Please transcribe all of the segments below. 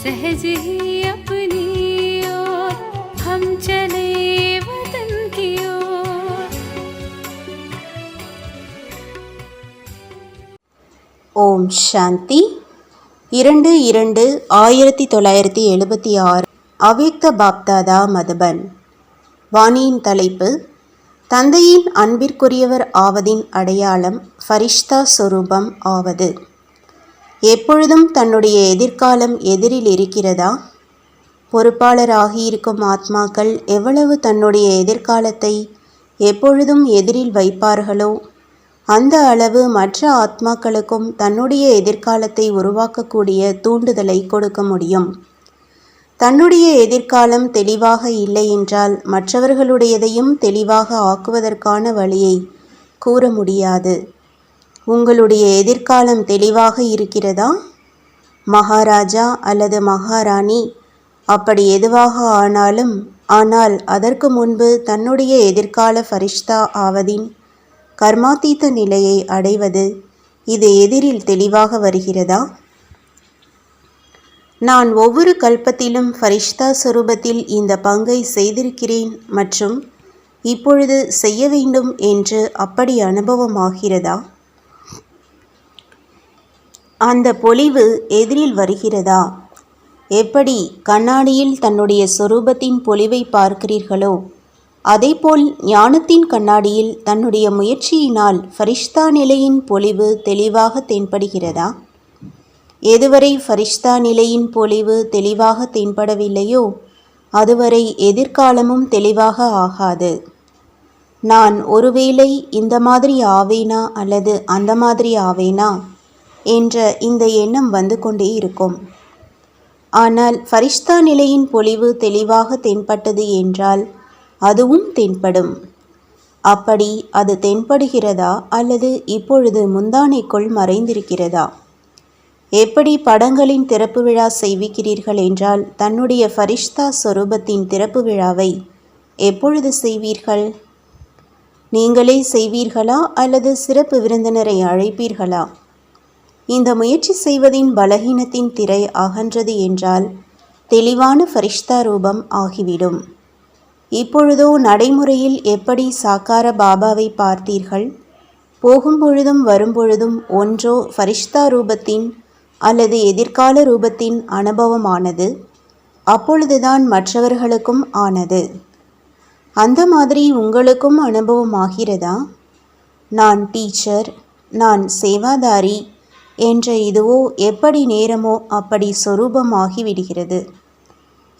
सहज ही अपनी ओर हम चले वतन की ओर। ஓம் சாந்தி 2/2/1976 அவ்யக்த பாப்தாதா மதுபன். வாணியின் தலைப்பு: தந்தையின் அன்பிற்குரியவர் ஆவதின் அடையாளம் ஃபரிஷ்தா சொரூபம் ஆவது. எப்பொழுதும் தன்னுடைய எதிர்காலம் எதிரில் இருக்கிறதா? பொறுப்பாளராகியிருக்கும் ஆத்மாக்கள் எவ்வளவு தன்னுடைய எதிர்காலத்தை எப்பொழுதும் எதிரில் வைப்பார்களோ அந்த அளவு மற்ற ஆத்மாக்களுக்கும் தன்னுடைய எதிர்காலத்தை உருவாக்கக்கூடிய தூண்டுதலை கொடுக்க முடியும். தன்னுடைய எதிர்காலம் தெளிவாக இல்லை என்றால் மற்றவர்களுடையதையும் தெளிவாக ஆக்குவதற்கான வழியை கூற முடியாது. உங்களுடைய எதிர்காலம் தெளிவாக இருக்கிறதா? மகாராஜா அல்லது மகாராணி அப்படி எதுவாக ஆனால் அதற்கு முன்பு தன்னுடைய எதிர்கால ஃபரிஷ்தா ஆவதின் கர்மாத்தீத நிலையை அடைவது, இது எதிரில் தெளிவாக வருகிறதா? நான் ஒவ்வொரு கல்பத்திலும் ஃபரிஷ்தா சொரூபத்தில் இந்த பங்கை செய்திருக்கிறேன் மற்றும் இப்பொழுது செய்ய வேண்டும் என்று அப்படி அனுபவமாகிறதா? அந்த பொலிவு எதிரில் வருகிறதா? எப்படி கண்ணாடியில் தன்னுடைய சொரூபத்தின் பொலிவை பார்க்கிறீர்களோ அதேபோல் ஞானத்தின் கண்ணாடியில் தன்னுடைய முயற்சியினால் ஃபரிஷ்தா நிலையின் பொலிவு தெளிவாக தென்படுகிறதா? எதுவரை ஃபரிஷ்தா நிலையின் பொலிவு தெளிவாக தென்படவில்லையோ அதுவரை எதிர்காலமும் தெளிவாக ஆகாது. நான் ஒருவேளை இந்த மாதிரி ஆவேனா அல்லது அந்த மாதிரி ஆவேனா என்ற இந்த எண்ணம் வந்து கொண்டே இருக்கும். ஆனால் ஃபரிஷ்தா நிலையின் பொலிவு தெளிவாக தென்பட்டது என்றால் அதுவும் தென்படும். அப்படி அது தென்படுகிறதா அல்லது இப்பொழுது முந்தானைக்குள் மறைந்திருக்கிறதா? எப்படி படங்களின் திறப்பு விழா செய்விக்கிறீர்கள் என்றால் தன்னுடைய ஃபரிஷ்தா சொரூபத்தின் திறப்பு விழாவை எப்பொழுது செய்வீர்கள்? நீங்களே செய்வீர்களா அல்லது சிறப்பு விருந்தினரை அழைப்பீர்களா? இந்த முயற்சி செய்வதின் பலகீனத்தின் திரை அகன்றது என்றால் தெளிவான ஃபரிஷ்தா ரூபம் ஆகிவிடும். இப்பொழுதோ நடைமுறையில் எப்படி சாக்கார பாபாவை பார்த்தீர்கள்? போகும்பொழுதும் வரும்பொழுதும் ஒன்றோ ஃபரிஷ்தா ரூபத்தின் அல்லது எதிர்கால ரூபத்தின் அனுபவமானது. அப்பொழுதுதான் மற்றவர்களுக்கும் ஆனது. அந்த மாதிரி உங்களுக்கும் அனுபவமாகிறதா? நான் டீச்சர், நான் சேவாதாரி என்ற இதுவோ எப்படி நேரமோ அப்படி சொரூபமாகிவிடுகிறது.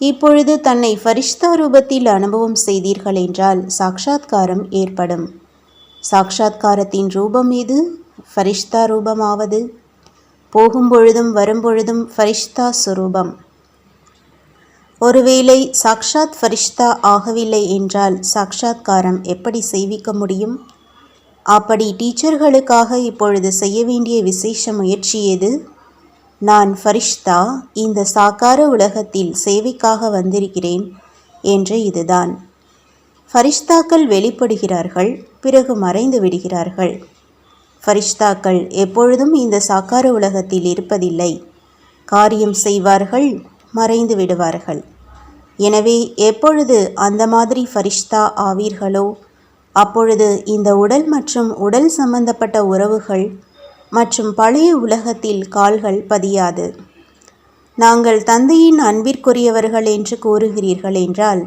இப்பொழுது தன்னை ஃபரிஷ்தா ரூபத்தில் அனுபவம் செய்தீர்கள் என்றால் சாக்ஷாத்காரம் ஏற்படும். சாக்ஷாத்காரத்தின் ரூபம் எது? ஃபரிஷ்தா ரூபமாவது. போகும்பொழுதும் வரும்பொழுதும் ஃபரிஷ்தா சொரூபம். ஒருவேளை சாக்ஷாத் ஃபரிஷ்தா ஆகவில்லை என்றால் சாக்ஷாத்காரம் எப்படி செய்விக்க முடியும்? அப்படி டீச்சர்களுக்காக இப்பொழுது செய்ய வேண்டிய விசேஷ முயற்சி எது? நான் ஃபரிஷ்தா இந்த சாக்கார உலகத்தில் சேவைக்காக வந்திருக்கிறேன் என்ற இதுதான். ஃபரிஷ்தாக்கள் வெளிப்படுகிறார்கள், பிறகு மறைந்து விடுகிறார்கள். ஃபரிஷ்தாக்கள் எப்பொழுதும் இந்த சாக்கார உலகத்தில் இருப்பதில்லை. காரியம் செய்வார்கள், மறைந்து விடுவார்கள். எனவே எப்பொழுது அந்த மாதிரி ஃபரிஷ்தா ஆவீர்களோ அப்பொழுது இந்த உடல் மற்றும் உடல் சம்பந்தப்பட்ட உறவுகள் மற்றும் பழைய உலகத்தில் கால்கள் பதியாது. நாங்கள் தந்தையின் அன்பிற்குரியவர்கள் என்று கூறுகிறீர்கள் என்றால்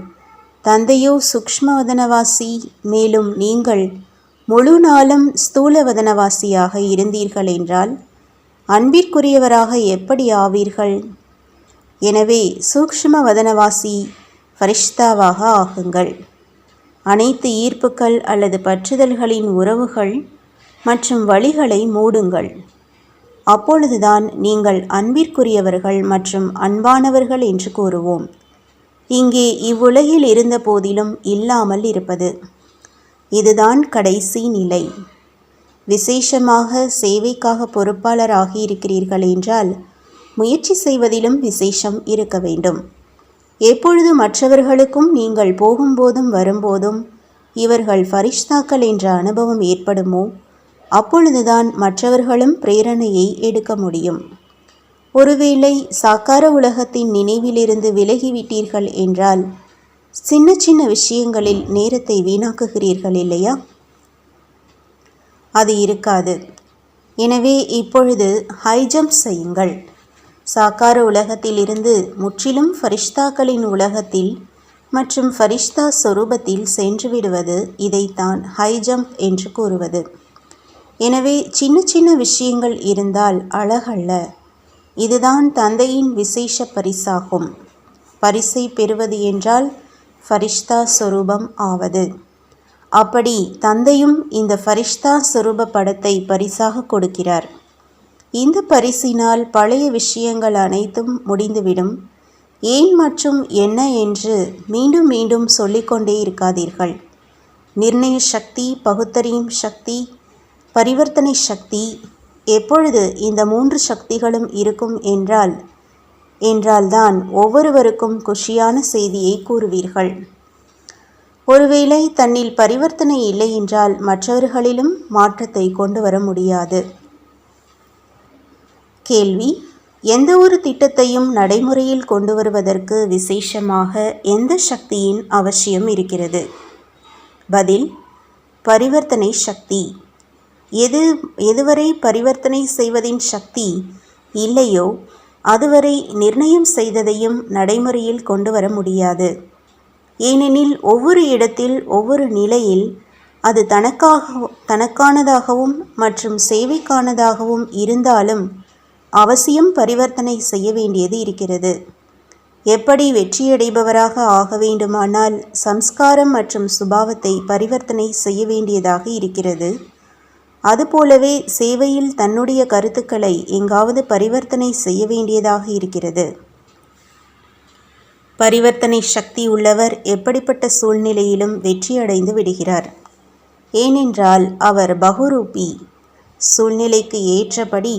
தந்தையோ சூக்ஷ்மவதனவாசி, மேலும் நீங்கள் முழு நாளும் ஸ்தூலவதனவாசியாக இருந்தீர்கள் என்றால் அன்பிற்குரியவராக எப்படி ஆவீர்கள்? எனவே சூக்ஷ்மவதனவாசி ஃபரிஷ்தாவாக ஆகுங்கள். அனைத்து ஈர்ப்புகள் அல்லது பற்றுதல்களின் உறவுகள் மற்றும் வழிகளை மூடுங்கள். அப்பொழுதுதான் நீங்கள் அன்பிற்குரியவர்கள் மற்றும் அன்பானவர்கள் என்று கூறுவோம். இங்கே இவ்வுலகில் இருந்த போதிலும் இல்லாமல் இருப்பது. இதுதான் கடைசி நிலை. விசேஷமாக சேவைக்காக பொறுப்பாளராகி இருக்கிறீர்கள் என்றால் முயற்சி செய்வதிலும் விசேஷம் இருக்க வேண்டும். எப்பொழுது மற்றவர்களுக்கும் நீங்கள் போகும்போதும் வரும்போதும் இவர்கள் ஃபரிஷ்தாக்கள் என்ற அனுபவம் ஏற்படுமோ அப்பொழுதுதான் மற்றவர்களும் பிரேரணையை எடுக்க முடியும். ஒருவேளை சாக்கார உலகத்தின் நினைவிலிருந்து விலகிவிட்டீர்கள் என்றால் சின்ன சின்ன விஷயங்களில் நேரத்தை வீணாக்குகிறீர்கள் இல்லையா? அது இருக்காது. எனவே இப்பொழுது ஹை ஜம்ப் செய்யுங்கள். சாக்கார உலகத்தில் இருந்து முற்றிலும் ஃபரிஷ்தாக்களின் உலகத்தில் மற்றும் ஃபரிஷ்தா சொரூபத்தில் சென்று விடுவது இதைத்தான் ஹை ஜம்ப் என்று கூறுவது. எனவே சின்ன சின்ன விஷயங்கள் இருந்தால் அழகல்ல. இதுதான் தந்தையின் விசேஷ பரிசாகும். பரிசை பெறுவது என்றால் ஃபரிஷ்தா சொரூபம் ஆவது. அப்படி தந்தையும் இந்த ஃபரிஷ்தா சொரூப படத்தை பரிசாக கொடுக்கிறார். இந்த பரிசினால் பழைய விஷயங்கள் அனைத்தும் முடிந்துவிடும். ஏன் மற்றும் என்ன என்று மீண்டும் மீண்டும் சொல்லிக்கொண்டே இருக்காதீர்கள். நிர்ணய சக்தி, பகுத்தறியும் சக்தி, பரிவர்த்தனை சக்தி, எப்பொழுது இந்த 3 சக்திகளும் இருக்கும் என்றால்தான் ஒவ்வொருவருக்கும் குஷியான செய்தியை கூறுவீர்கள். ஒருவேளை தன்னில் பரிவர்த்தனை இல்லை என்றால் மற்றவர்களிலும் மாற்றத்தை கொண்டு வர முடியாது. கேள்வி: எந்த ஒரு திட்டத்தையும் நடைமுறையில் கொண்டு வருவதற்கு விசேஷமாக எந்த சக்தியின் அவசியம் இருக்கிறது? பதில்: பரிவர்த்தனை சக்தி. எதுவரை பரிவர்த்தனை செய்வதின் சக்தி இல்லையோ அதுவரை நிர்ணயம் செய்ததையும் நடைமுறையில் கொண்டு வர முடியாது. ஏனெனில் ஒவ்வொரு இடத்தில் ஒவ்வொரு நிலையில் அது தனக்கானதாகவும் மற்றும் சேவைக்கானதாகவும் இருந்தாலும் அவசியம் பரிவர்த்தனை செய்ய வேண்டியது இருக்கிறது. எப்படி வெற்றியடைபவராக ஆக வேண்டுமானால் சம்ஸ்காரம் மற்றும் சுபாவத்தை பரிவர்த்தனை செய்ய வேண்டியதாக இருக்கிறது, அதுபோலவே சேவையில் தன்னுடைய கருத்துக்களை எங்காவது பரிவர்த்தனை செய்ய வேண்டியதாக இருக்கிறது. பரிவர்த்தனை சக்தி உள்ளவர் எப்படிப்பட்ட சூழ்நிலையிலும் வெற்றியடைந்து விடுகிறார். ஏனென்றால் அவர் பகுரூபி, சூழ்நிலைக்கு ஏற்றபடி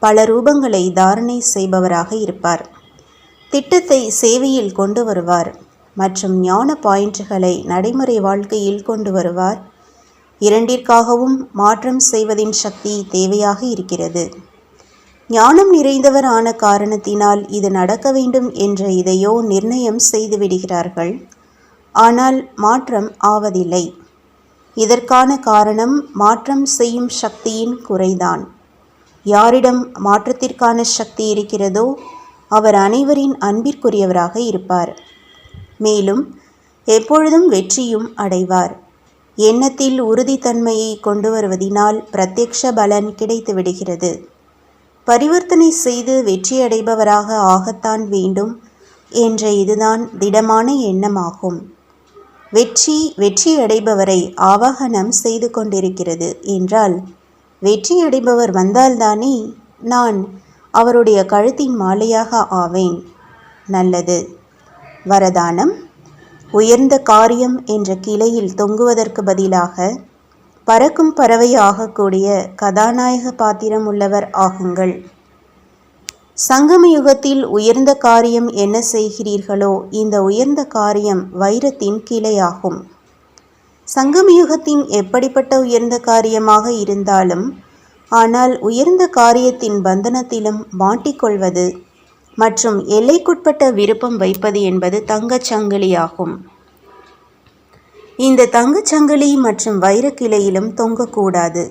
பல ரூபங்களை தாரணை செய்பவராக இருப்பார். திட்டத்தை சேவையில் கொண்டு வருவார் மற்றும் ஞான பாயிண்ட்களை நடைமுறை வாழ்க்கையில் கொண்டு வருவார். இரண்டிற்காகவும் மாற்றம் செய்வதின் சக்தி தேவையாக இருக்கிறது. ஞானம் நிறைந்தவர் ஆன காரணத்தினால் இது நடக்க வேண்டும் என்ற இதையோ நிர்ணயம் செய்து விடுகிறார்கள். ஆனால் மாற்றம் ஆவதில்லை. இதற்கான காரணம் மாற்றம் செய்யும் சக்தியின் குறைதான். யாரிடம் மாற்றத்திற்கான சக்தி இருக்கிறதோ அவர் அனைவரின் அன்பிற்குரியவராக இருப்பார். மேலும் எப்பொழுதும் வெற்றியும் அடைவார். எண்ணத்தில் உறுதித்தன்மையை கொண்டு வருவதினால் பிரத்யக்ஷ பலன் கிடைத்து விடுகிறது. பரிவர்த்தனை செய்து வெற்றியடைபவராக ஆகத்தான் வேண்டும் என்ற இதுதான் திடமான எண்ணமாகும். வெற்றியடைபவரை ஆவாகனம் செய்து கொண்டிருக்கிறது என்றால் வெற்றியடைபவர் வந்தால்தானே நான் அவருடைய கழுத்தின் மாலையாக ஆவேன். நல்லது. வரதானம்: உயர்ந்த காரியம் என்ற கிளையில் தொங்குவதற்கு பதிலாக பறக்கும் பறவை ஆகக்கூடிய கதாநாயக பாத்திரம் உள்ளவர் ஆகுங்கள். சங்கம யுகத்தில் உயர்ந்த காரியம் என்ன செய்கிறீர்களோ இந்த உயர்ந்த காரியம் வைரத்தின் கிளையாகும். சங்கம யுகத்தின் எப்படிப்பட்ட உயர்ந்த காரியமாக இருந்தாலும் ஆனால் உயர்ந்த காரியத்தின் பந்தனத்திலும் மாட்டிக்கொள்வது மற்றும் எல்லைக்குட்பட்ட விருப்பம் வைப்பது என்பது தங்கச் சங்கிலியாகும். இந்த தங்கச் சங்கிலி மற்றும் வைரக்கிளையிலும் தொங்கக்கூடாது.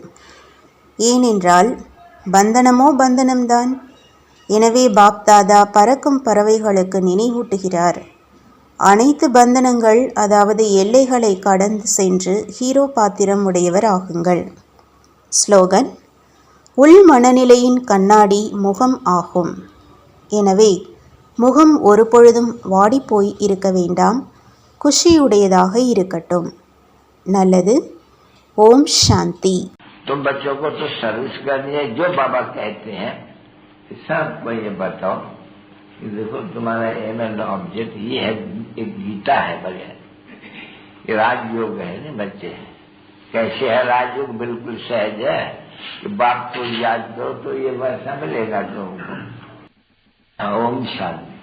ஏனென்றால் பந்தனமோ பந்தனம்தான். எனவே பாப்தாதா பறக்கும் பறவைகளுக்கு நினைவூட்டுகிறார். அனைத்து பந்தனங்கள் அதாவது எல்லைகளை கடந்து சென்று ஹீரோ பாத்திரம் உடையவர் ஆகுங்கள். ஸ்லோகன்: உள் மனநிலையின் கண்ணாடி முகம் ஆகும். எனவே முகம் ஒரு பொழுதும் வாடிப்போய் இருக்க வேண்டாம், குஷியுடையதாக இருக்கட்டும். நல்லது. ஓம் சாந்தி. तो बच्चों को तो सर्विस करनी है, जो बाबा कहते हैं सबको ये बताओ कि देखो तुम्हारा एम एंड ऑब्जेक्ट ये है, एक गीता है बढ़िया, ये राजयोग है ना बच्चे। कैसे है राजयोग? बिल्कुल सहज है कि बाप को याद करो तो ये वैसा मिलेगा तुमको। ओम शांति।